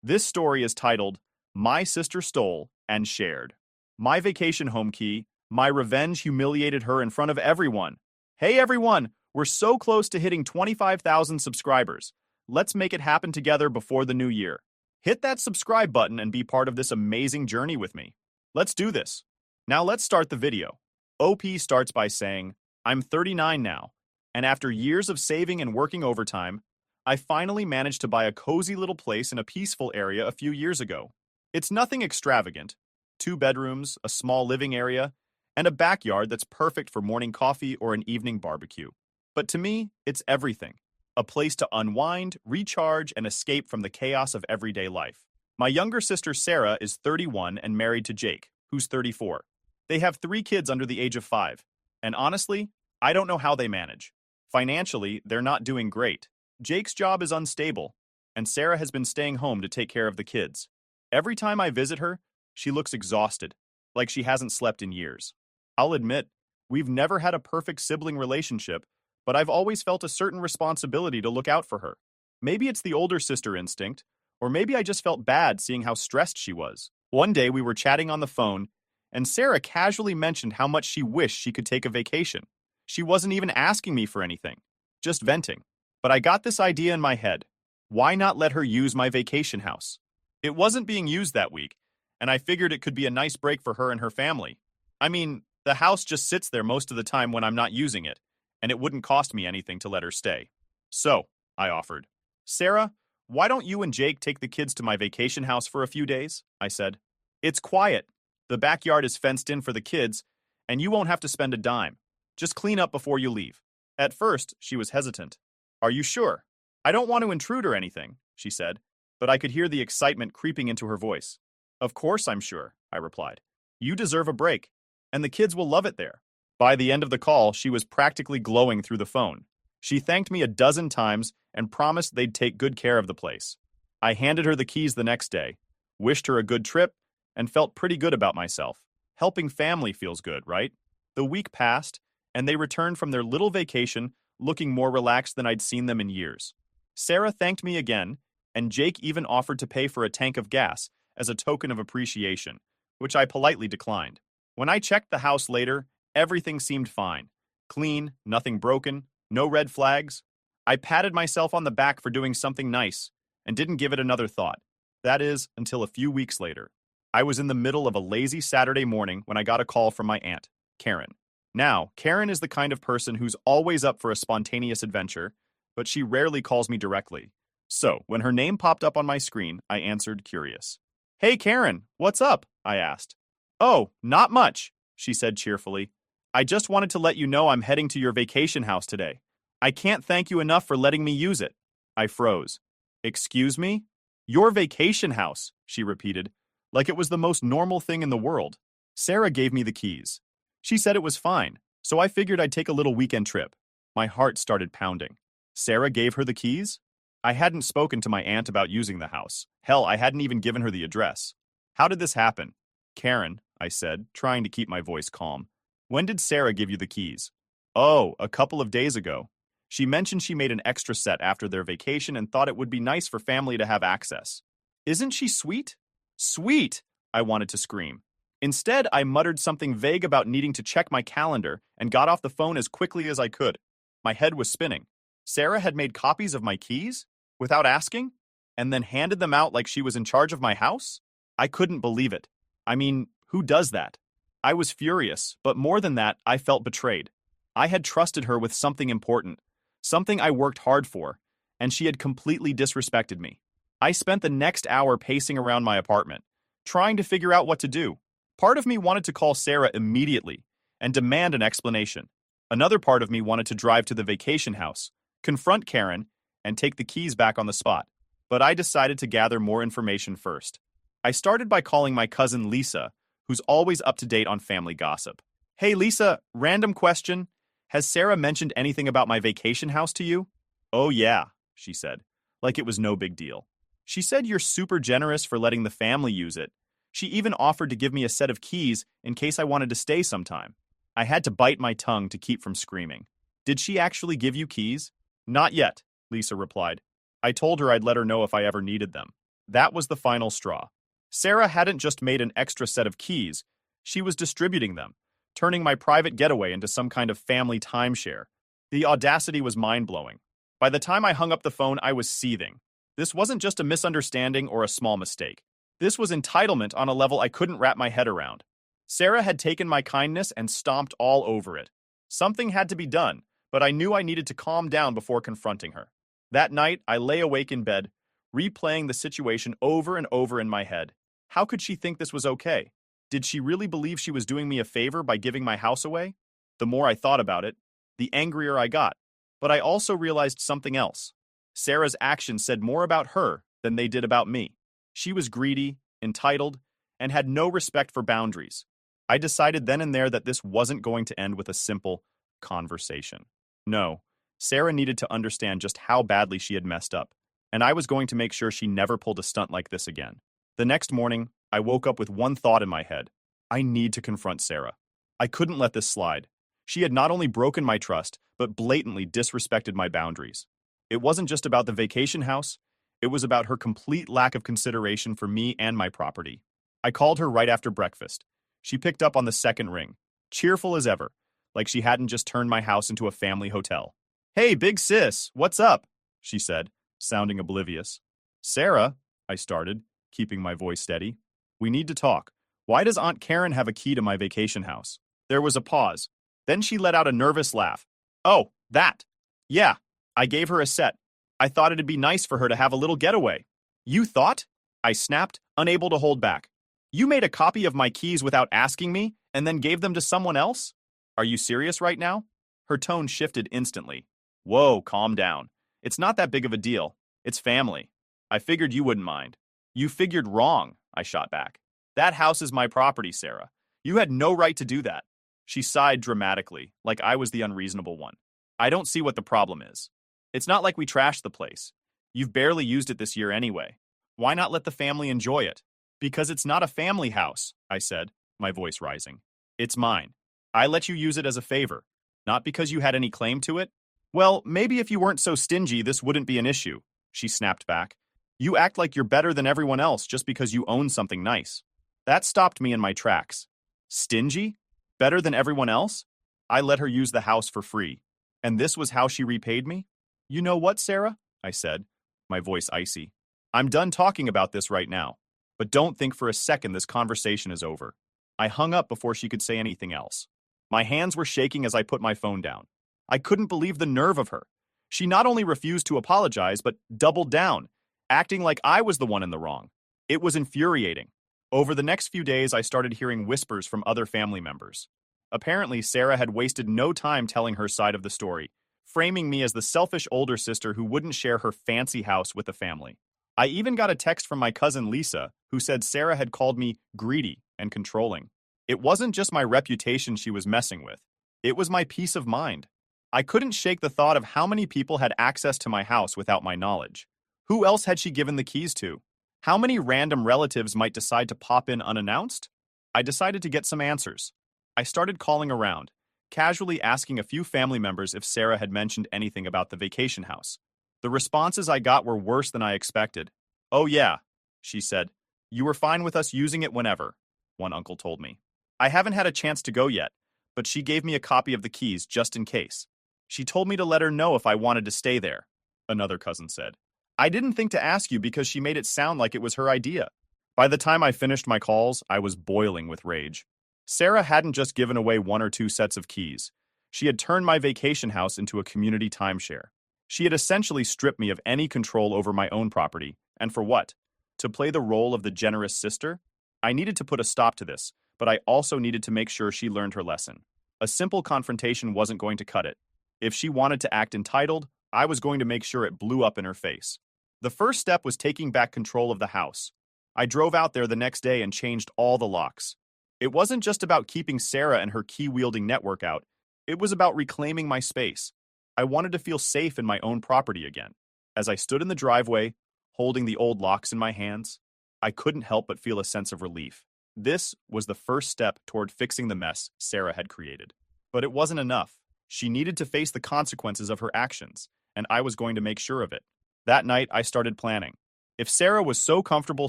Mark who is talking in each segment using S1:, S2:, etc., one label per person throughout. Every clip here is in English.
S1: This story is titled, My Sister Stole and Shared. My vacation home key, my revenge humiliated her in front of everyone. Hey everyone, we're so close to hitting 25,000 subscribers. Let's make it happen together before the new year. Hit that subscribe button and be part of this amazing journey with me. Let's do this. Now let's start the video. OP starts by saying, I'm 39 now, and after years of saving and working overtime, I finally managed to buy a cozy little place in a peaceful area a few years ago. It's nothing extravagant. 2 bedrooms, a small living area, and a backyard that's perfect for morning coffee or an evening barbecue. But to me, it's everything. A place to unwind, recharge, and escape from the chaos of everyday life. My younger sister Sarah is 31 and married to Jake, who's 34. They have 3 kids under the age of 5. And honestly, I don't know how they manage. Financially, they're not doing great. Jake's job is unstable, and Sarah has been staying home to take care of the kids. Every time I visit her, she looks exhausted, like she hasn't slept in years. I'll admit, we've never had a perfect sibling relationship, but I've always felt a certain responsibility to look out for her. Maybe it's the older sister instinct, or maybe I just felt bad seeing how stressed she was. One day we were chatting on the phone, and Sarah casually mentioned how much she wished she could take a vacation. She wasn't even asking me for anything, just venting. But I got this idea in my head. Why not let her use my vacation house? It wasn't being used that week, and I figured it could be a nice break for her and her family. I mean, the house just sits there most of the time when I'm not using it, and it wouldn't cost me anything to let her stay. So, I offered. Sarah, why don't you and Jake take the kids to my vacation house for a few days? I said. It's quiet. The backyard is fenced in for the kids, and you won't have to spend a dime. Just clean up before you leave. At first, she was hesitant. Are you sure? I don't want to intrude or anything, she said, but I could hear the excitement creeping into her voice. Of course I'm sure, I replied. You deserve a break, and the kids will love it there. By the end of the call, she was practically glowing through the phone. She thanked me a dozen times and promised they'd take good care of the place. I handed her the keys the next day, wished her a good trip, and felt pretty good about myself. Helping family feels good, right? The week passed, and they returned from their little vacation looking more relaxed than I'd seen them in years. Sarah thanked me again, and Jake even offered to pay for a tank of gas as a token of appreciation, which I politely declined. When I checked the house later, everything seemed fine. Clean, nothing broken, no red flags. I patted myself on the back for doing something nice and didn't give it another thought. That is, until a few weeks later. I was in the middle of a lazy Saturday morning when I got a call from my aunt, Karen. Now, Karen is the kind of person who's always up for a spontaneous adventure, but she rarely calls me directly. So, when her name popped up on my screen, I answered, curious. Hey Karen, what's up? I asked. Oh, not much, she said cheerfully. I just wanted to let you know I'm heading to your vacation house today. I can't thank you enough for letting me use it. I froze. Excuse me? Your vacation house, she repeated, like it was the most normal thing in the world. Sarah gave me the keys. She said it was fine, so I figured I'd take a little weekend trip. My heart started pounding. Sarah gave her the keys? I hadn't spoken to my aunt about using the house. Hell, I hadn't even given her the address. How did this happen? Karen, I said, trying to keep my voice calm. When did Sarah give you the keys? Oh, a couple of days ago. She mentioned she made an extra set after their vacation and thought it would be nice for family to have access. Isn't she sweet? Sweet! I wanted to scream. Instead, I muttered something vague about needing to check my calendar and got off the phone as quickly as I could. My head was spinning. Sarah had made copies of my keys? Without asking? And then handed them out like she was in charge of my house? I couldn't believe it. I mean, who does that? I was furious, but more than that, I felt betrayed. I had trusted her with something important, something I worked hard for, and she had completely disrespected me. I spent the next hour pacing around my apartment, trying to figure out what to do. Part of me wanted to call Sarah immediately and demand an explanation. Another part of me wanted to drive to the vacation house, confront Karen, and take the keys back on the spot. But I decided to gather more information first. I started by calling my cousin Lisa, who's always up to date on family gossip. Hey Lisa, random question. Has Sarah mentioned anything about my vacation house to you? Oh yeah, she said, like it was no big deal. She said you're super generous for letting the family use it. She even offered to give me a set of keys in case I wanted to stay sometime. I had to bite my tongue to keep from screaming. Did she actually give you keys? Not yet, Lisa replied. I told her I'd let her know if I ever needed them. That was the final straw. Sarah hadn't just made an extra set of keys, she was distributing them, turning my private getaway into some kind of family timeshare. The audacity was mind-blowing. By the time I hung up the phone, I was seething. This wasn't just a misunderstanding or a small mistake. This was entitlement on a level I couldn't wrap my head around. Sarah had taken my kindness and stomped all over it. Something had to be done, but I knew I needed to calm down before confronting her. That night, I lay awake in bed, replaying the situation over and over in my head. How could she think this was okay? Did she really believe she was doing me a favor by giving my house away? The more I thought about it, the angrier I got. But I also realized something else. Sarah's actions said more about her than they did about me. She was greedy, entitled, and had no respect for boundaries. I decided then and there that this wasn't going to end with a simple conversation. No, Sarah needed to understand just how badly she had messed up, and I was going to make sure she never pulled a stunt like this again. The next morning, I woke up with one thought in my head. I need to confront Sarah. I couldn't let this slide. She had not only broken my trust, but blatantly disrespected my boundaries. It wasn't just about the vacation house, it was about her complete lack of consideration for me and my property. I called her right after breakfast. She picked up on the second ring, cheerful as ever, like she hadn't just turned my house into a family hotel. "Hey, big sis, what's up?" she said, sounding oblivious. "Sarah," I started, keeping my voice steady. "We need to talk. Why does Aunt Karen have a key to my vacation house?" There was a pause. Then she let out a nervous laugh. "Oh, that. Yeah, I gave her a set. I thought it'd be nice for her to have a little getaway." "You thought?" I snapped, unable to hold back. "You made a copy of my keys without asking me, and then gave them to someone else? Are you serious right now?" Her tone shifted instantly. "Whoa, calm down. It's not that big of a deal. It's family. I figured you wouldn't mind." "You figured wrong," I shot back. "That house is my property, Sarah. You had no right to do that." She sighed dramatically, like I was the unreasonable one. "I don't see what the problem is. It's not like we trashed the place. You've barely used it this year anyway. Why not let the family enjoy it?" "Because it's not a family house," I said, my voice rising. "It's mine. I let you use it as a favor, not because you had any claim to it." "Well, maybe if you weren't so stingy, this wouldn't be an issue," she snapped back. "You act like you're better than everyone else just because you own something nice." That stopped me in my tracks. Stingy? Better than everyone else? I let her use the house for free. And this was how she repaid me? "You know what, Sarah?" I said, my voice icy. "I'm done talking about this right now. But don't think for a second this conversation is over." I hung up before she could say anything else. My hands were shaking as I put my phone down. I couldn't believe the nerve of her. She not only refused to apologize, but doubled down, acting like I was the one in the wrong. It was infuriating. Over the next few days, I started hearing whispers from other family members. Apparently, Sarah had wasted no time telling her side of the story, framing me as the selfish older sister who wouldn't share her fancy house with the family. I even got a text from my cousin Lisa, who said Sarah had called me greedy and controlling. It wasn't just my reputation she was messing with. It was my peace of mind. I couldn't shake the thought of how many people had access to my house without my knowledge. Who else had she given the keys to? How many random relatives might decide to pop in unannounced? I decided to get some answers. I started calling around, casually asking a few family members if Sarah had mentioned anything about the vacation house. The responses I got were worse than I expected. "Oh yeah," she said. "You were fine with us using it whenever," one uncle told me. "I haven't had a chance to go yet, but she gave me a copy of the keys just in case. She told me to let her know if I wanted to stay there," another cousin said. "I didn't think to ask you because she made it sound like it was her idea." By the time I finished my calls, I was boiling with rage. Sarah hadn't just given away one or two sets of keys. She had turned my vacation house into a community timeshare. She had essentially stripped me of any control over my own property. And for what? To play the role of the generous sister? I needed to put a stop to this, but I also needed to make sure she learned her lesson. A simple confrontation wasn't going to cut it. If she wanted to act entitled, I was going to make sure it blew up in her face. The first step was taking back control of the house. I drove out there the next day and changed all the locks. It wasn't just about keeping Sarah and her key-wielding network out. It was about reclaiming my space. I wanted to feel safe in my own property again. As I stood in the driveway, holding the old locks in my hands, I couldn't help but feel a sense of relief. This was the first step toward fixing the mess Sarah had created. But it wasn't enough. She needed to face the consequences of her actions, and I was going to make sure of it. That night, I started planning. If Sarah was so comfortable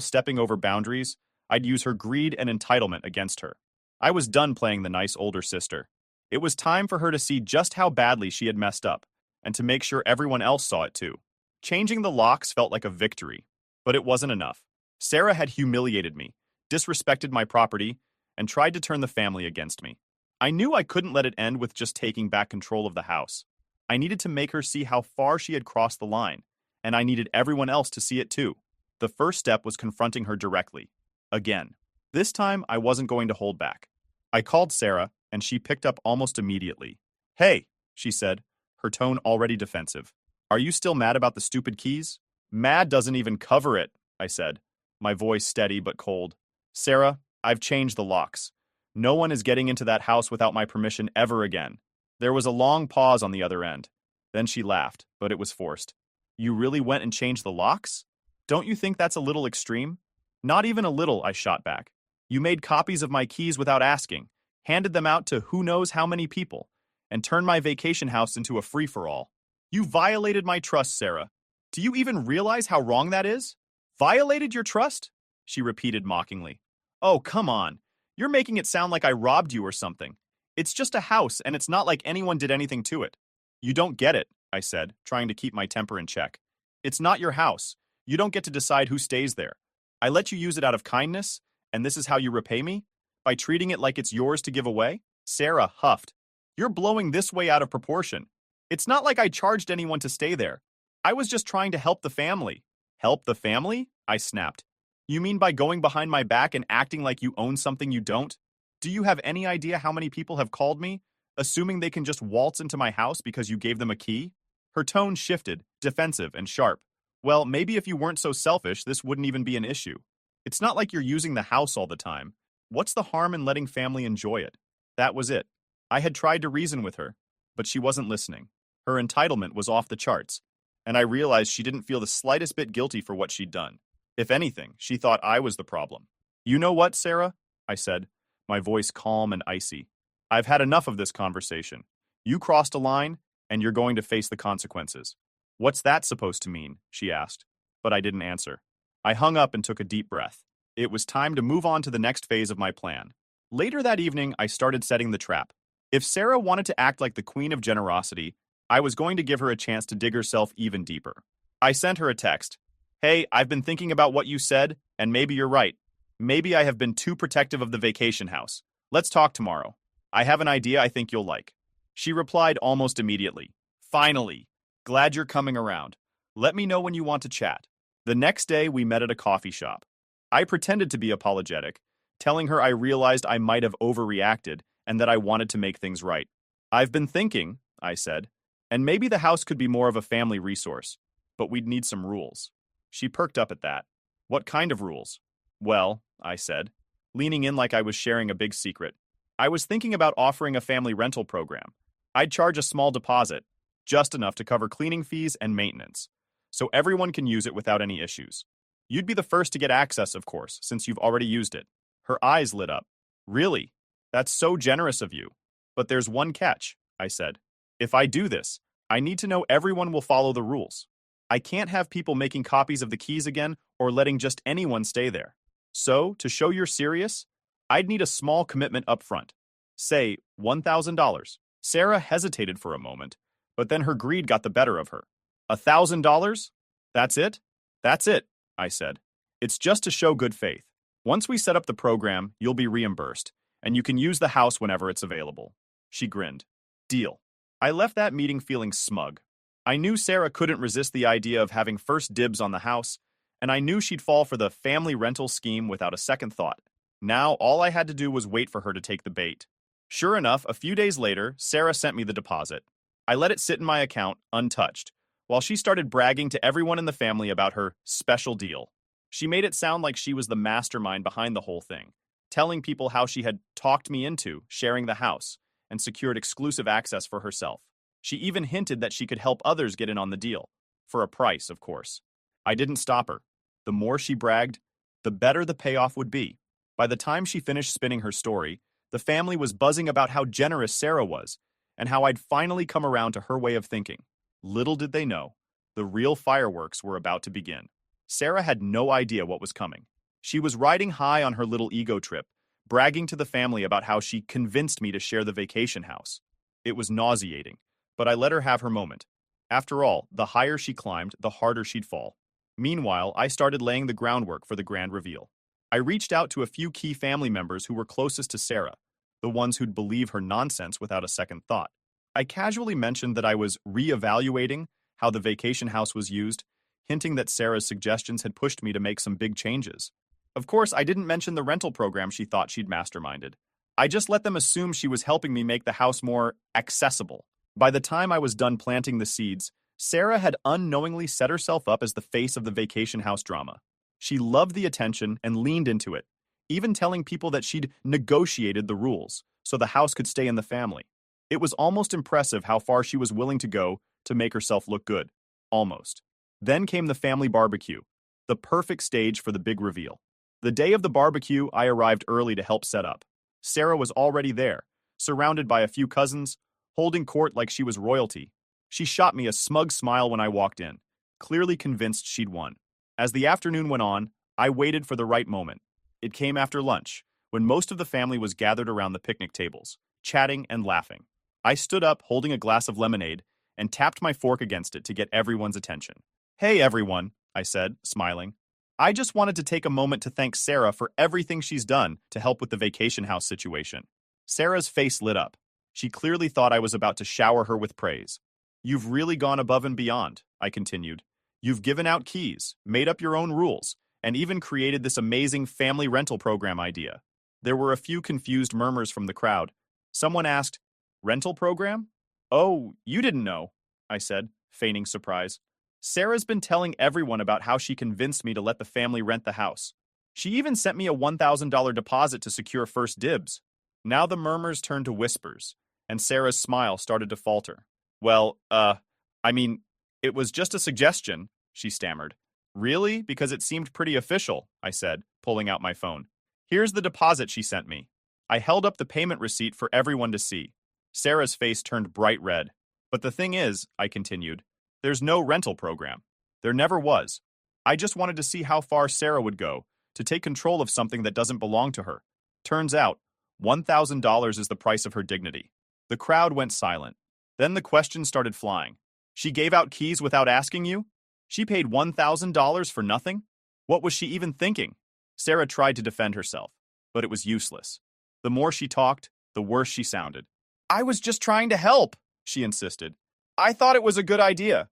S1: stepping over boundaries, I'd use her greed and entitlement against her. I was done playing the nice older sister. It was time for her to see just how badly she had messed up, and to make sure everyone else saw it too. Changing the locks felt like a victory, but it wasn't enough. Sarah had humiliated me, disrespected my property, and tried to turn the family against me. I knew I couldn't let it end with just taking back control of the house. I needed to make her see how far she had crossed the line, and I needed everyone else to see it too. The first step was confronting her directly. Again. This time, I wasn't going to hold back. I called Sarah, and she picked up almost immediately. "Hey," she said, her tone already defensive. "Are you still mad about the stupid keys?" "Mad doesn't even cover it," I said, my voice steady but cold. "Sarah, I've changed the locks. No one is getting into that house without my permission ever again." There was a long pause on the other end. Then she laughed, but it was forced. "You really went and changed the locks? Don't you think that's a little extreme?" "Not even a little," I shot back. "You made copies of my keys without asking, handed them out to who knows how many people, and turned my vacation house into a free-for-all. You violated my trust, Sarah. Do you even realize how wrong that is?" "Violated your trust?" she repeated mockingly. "Oh, come on. You're making it sound like I robbed you or something. It's just a house, and it's not like anyone did anything to it." "You don't get it," I said, trying to keep my temper in check. "It's not your house. You don't get to decide who stays there. I let you use it out of kindness, and this is how you repay me? By treating it like it's yours to give away?" Sarah huffed. "You're blowing this way out of proportion. It's not like I charged anyone to stay there. I was just trying to help the family." "Help the family?" I snapped. "You mean by going behind my back and acting like you own something you don't? Do you have any idea how many people have called me, assuming they can just waltz into my house because you gave them a key?" Her tone shifted, defensive and sharp. "Well, maybe if you weren't so selfish, this wouldn't even be an issue. It's not like you're using the house all the time. What's the harm in letting family enjoy it?" That was it. I had tried to reason with her, but she wasn't listening. Her entitlement was off the charts, and I realized she didn't feel the slightest bit guilty for what she'd done. If anything, she thought I was the problem. "You know what, Sarah?" I said, my voice calm and icy. "I've had enough of this conversation. You crossed a line, and you're going to face the consequences." "What's that supposed to mean?" she asked, but I didn't answer. I hung up and took a deep breath. It was time to move on to the next phase of my plan. Later that evening, I started setting the trap. If Sarah wanted to act like the queen of generosity, I was going to give her a chance to dig herself even deeper. I sent her a text. "Hey, I've been thinking about what you said, and maybe you're right. Maybe I have been too protective of the vacation house. Let's talk tomorrow. I have an idea I think you'll like." She replied almost immediately. "Finally. Glad you're coming around. Let me know when you want to chat." The next day, we met at a coffee shop. I pretended to be apologetic, telling her I realized I might have overreacted and that I wanted to make things right. "I've been thinking," I said, "and maybe the house could be more of a family resource, but we'd need some rules." She perked up at that. "What kind of rules?" "Well," I said, leaning in like I was sharing a big secret, "I was thinking about offering a family rental program. I'd charge a small deposit, just enough to cover cleaning fees and maintenance, so everyone can use it without any issues. You'd be the first to get access, of course, since you've already used it." Her eyes lit up. "Really? That's so generous of you. But there's one catch," I said. "If I do this, I need to know everyone will follow the rules. I can't have people making copies of the keys again or letting just anyone stay there. So, to show you're serious, I'd need a small commitment up front. Say, $1,000. Sarah hesitated for a moment, but then her greed got the better of her. $1,000? That's it? That's it, I said. It's just to show good faith. Once we set up the program, you'll be reimbursed, and you can use the house whenever it's available." She grinned. "Deal." I left that meeting feeling smug. I knew Sarah couldn't resist the idea of having first dibs on the house, and I knew she'd fall for the family rental scheme without a second thought. Now, all I had to do was wait for her to take the bait. Sure enough, a few days later, Sarah sent me the deposit. I let it sit in my account, untouched, while she started bragging to everyone in the family about her special deal. She made it sound like she was the mastermind behind the whole thing, telling people how she had talked me into sharing the house and secured exclusive access for herself. She even hinted that she could help others get in on the deal, for a price, of course. I didn't stop her. The more she bragged, the better the payoff would be. By the time she finished spinning her story, the family was buzzing about how generous Sarah was and how I'd finally come around to her way of thinking. Little did they know, the real fireworks were about to begin. Sarah had no idea what was coming. She was riding high on her little ego trip, bragging to the family about how she convinced me to share the vacation house. It was nauseating, but I let her have her moment. After all, the higher she climbed, the harder she'd fall. Meanwhile, I started laying the groundwork for the grand reveal. I reached out to a few key family members who were closest to Sarah, the ones who'd believe her nonsense without a second thought. I casually mentioned that I was re-evaluating how the vacation house was used, hinting that Sarah's suggestions had pushed me to make some big changes. Of course, I didn't mention the rental program she thought she'd masterminded. I just let them assume she was helping me make the house more accessible. By the time I was done planting the seeds, Sarah had unknowingly set herself up as the face of the vacation house drama. She loved the attention and leaned into it, even telling people that she'd negotiated the rules so the house could stay in the family. It was almost impressive how far she was willing to go to make herself look good. Almost. Then came the family barbecue, the perfect stage for the big reveal. The day of the barbecue, I arrived early to help set up. Sarah was already there, surrounded by a few cousins, holding court like she was royalty. She shot me a smug smile when I walked in, clearly convinced she'd won. As the afternoon went on, I waited for the right moment. It came after lunch, when most of the family was gathered around the picnic tables, chatting and laughing. I stood up holding a glass of lemonade and tapped my fork against it to get everyone's attention. "Hey everyone," I said, smiling. "I just wanted to take a moment to thank Sarah for everything she's done to help with the vacation house situation." Sarah's face lit up. She clearly thought I was about to shower her with praise. "You've really gone above and beyond," I continued. "You've given out keys, made up your own rules, and even created this amazing family rental program idea." There were a few confused murmurs from the crowd. Someone asked, "Rental program?" "Oh, you didn't know," I said, feigning surprise. "Sarah's been telling everyone about how she convinced me to let the family rent the house. She even sent me a $1,000 deposit to secure first dibs." Now the murmurs turned to whispers, and Sarah's smile started to falter. "Well, I mean, it was just a suggestion," she stammered. "Really? Because it seemed pretty official," I said, pulling out my phone. "Here's the deposit she sent me." I held up the payment receipt for everyone to see. Sarah's face turned bright red. "But the thing is," I continued, "there's no rental program. There never was. I just wanted to see how far Sarah would go to take control of something that doesn't belong to her. Turns out, $1,000 is the price of her dignity." The crowd went silent. Then the questions started flying. "She gave out keys without asking you? She paid $1,000 for nothing? What was she even thinking?" Sarah tried to defend herself, but it was useless. The more she talked, the worse she sounded. "I was just trying to help," she insisted. "I thought it was a good idea."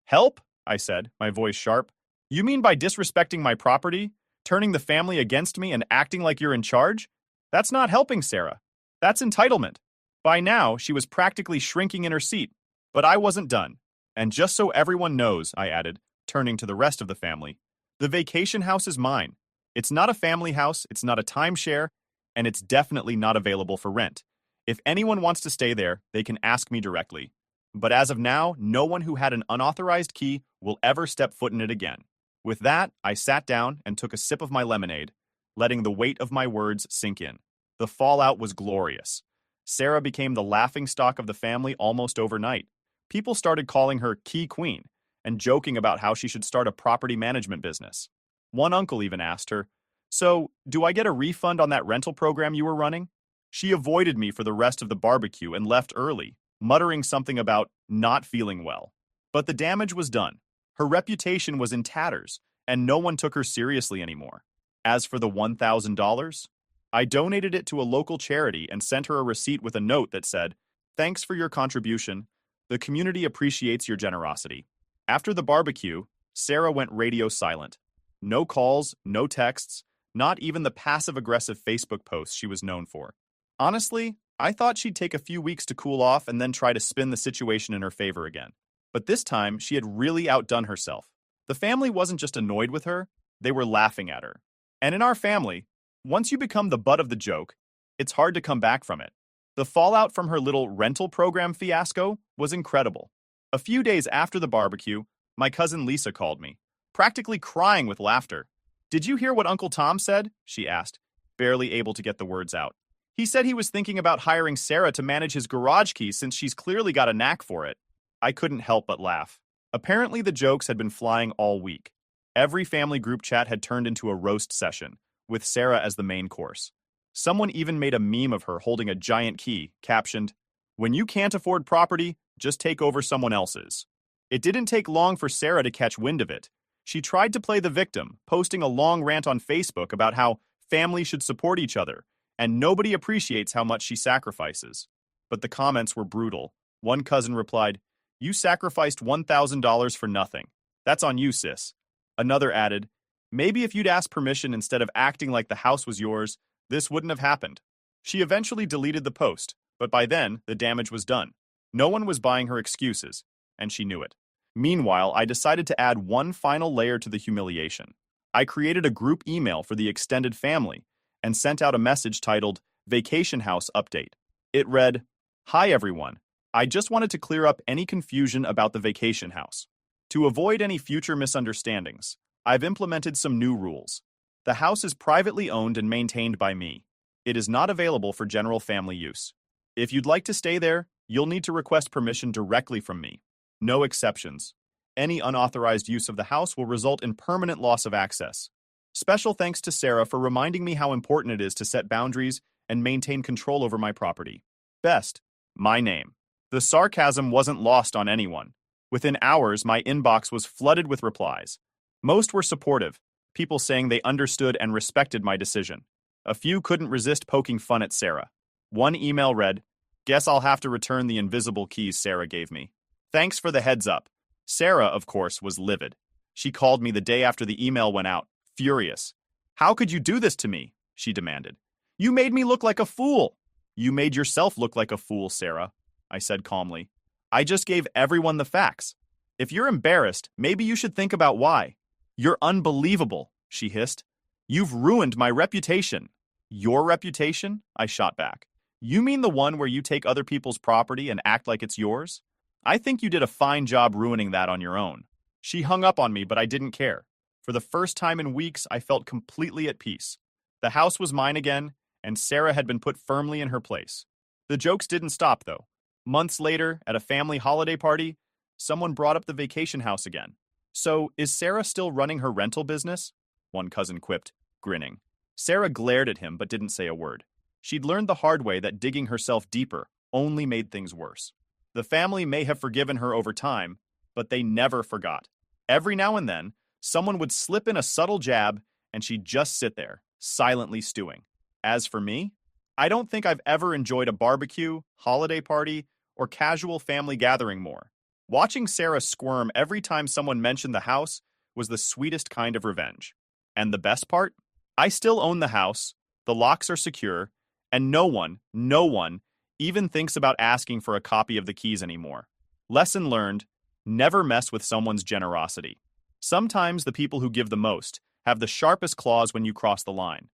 S1: "Help?" I said, my voice sharp. "You mean by disrespecting my property, turning the family against me, and acting like you're in charge? That's not helping, Sarah. That's entitlement." By now, she was practically shrinking in her seat, but I wasn't done. "And just so everyone knows," I added, turning to the rest of the family, "the vacation house is mine. It's not a family house, it's not a timeshare, and it's definitely not available for rent. If anyone wants to stay there, they can ask me directly. But as of now, no one who had an unauthorized key will ever step foot in it again." With that, I sat down and took a sip of my lemonade, letting the weight of my words sink in. The fallout was glorious. Sarah became the laughingstock of the family almost overnight. People started calling her Key Queen and joking about how she should start a property management business. One uncle even asked her, "So, do I get a refund on that rental program you were running?" She avoided me for the rest of the barbecue and left early, muttering something about not feeling well. But the damage was done. Her reputation was in tatters, and no one took her seriously anymore. As for the $1,000, I donated it to a local charity and sent her a receipt with a note that said, "Thanks for your contribution. The community appreciates your generosity." After the barbecue, Sarah went radio silent. No calls, no texts, not even the passive-aggressive Facebook posts she was known for. Honestly, I thought she'd take a few weeks to cool off and then try to spin the situation in her favor again. But this time, she had really outdone herself. The family wasn't just annoyed with her, they were laughing at her. And in our family, once you become the butt of the joke, it's hard to come back from it. The fallout from her little rental program fiasco was incredible. A few days after the barbecue, my cousin Lisa called me, practically crying with laughter. "Did you hear what Uncle Tom said?" she asked, barely able to get the words out. "He said he was thinking about hiring Sarah to manage his garage keys since she's clearly got a knack for it." I couldn't help but laugh. Apparently the jokes had been flying all week. Every family group chat had turned into a roast session, with Sarah as the main course. Someone even made a meme of her holding a giant key, captioned, "When you can't afford property, just take over someone else's." It didn't take long for Sarah to catch wind of it. She tried to play the victim, posting a long rant on Facebook about how families should support each other, and nobody appreciates how much she sacrifices. But the comments were brutal. One cousin replied, "You sacrificed $1,000 for nothing. That's on you, sis." Another added, "Maybe if you'd asked permission instead of acting like the house was yours, this wouldn't have happened." She eventually deleted the post, but by then, the damage was done. No one was buying her excuses, and she knew it. Meanwhile, I decided to add one final layer to the humiliation. I created a group email for the extended family and sent out a message titled Vacation House Update. It read, "Hi everyone. I just wanted to clear up any confusion about the vacation house. To avoid any future misunderstandings, I've implemented some new rules. The house is privately owned and maintained by me. It is not available for general family use. If you'd like to stay there, you'll need to request permission directly from me. No exceptions. Any unauthorized use of the house will result in permanent loss of access. Special thanks to Sarah for reminding me how important it is to set boundaries and maintain control over my property. Best, my name." The sarcasm wasn't lost on anyone. Within hours, my inbox was flooded with replies. Most were supportive, people saying they understood and respected my decision. A few couldn't resist poking fun at Sarah. One email read, "Guess I'll have to return the invisible keys Sarah gave me. Thanks for the heads up." Sarah, of course, was livid. She called me the day after the email went out, furious. "How could you do this to me?" she demanded. "You made me look like a fool." "You made yourself look like a fool, Sarah," I said calmly. "I just gave everyone the facts. If you're embarrassed, maybe you should think about why." "You're unbelievable," she hissed. "You've ruined my reputation." "Your reputation?" I shot back. "You mean the one where you take other people's property and act like it's yours? I think you did a fine job ruining that on your own." She hung up on me, but I didn't care. For the first time in weeks, I felt completely at peace. The house was mine again, and Sarah had been put firmly in her place. The jokes didn't stop, though. Months later, at a family holiday party, someone brought up the vacation house again. "So, is Sarah still running her rental business?" one cousin quipped, grinning. Sarah glared at him but didn't say a word. She'd learned the hard way that digging herself deeper only made things worse. The family may have forgiven her over time, but they never forgot. Every now and then, someone would slip in a subtle jab, and she'd just sit there, silently stewing. As for me, I don't think I've ever enjoyed a barbecue, holiday party, or casual family gathering more. Watching Sarah squirm every time someone mentioned the house was the sweetest kind of revenge. And the best part? I still own the house, the locks are secure, and no one even thinks about asking for a copy of the keys anymore. Lesson learned, never mess with someone's generosity. Sometimes the people who give the most have the sharpest claws when you cross the line.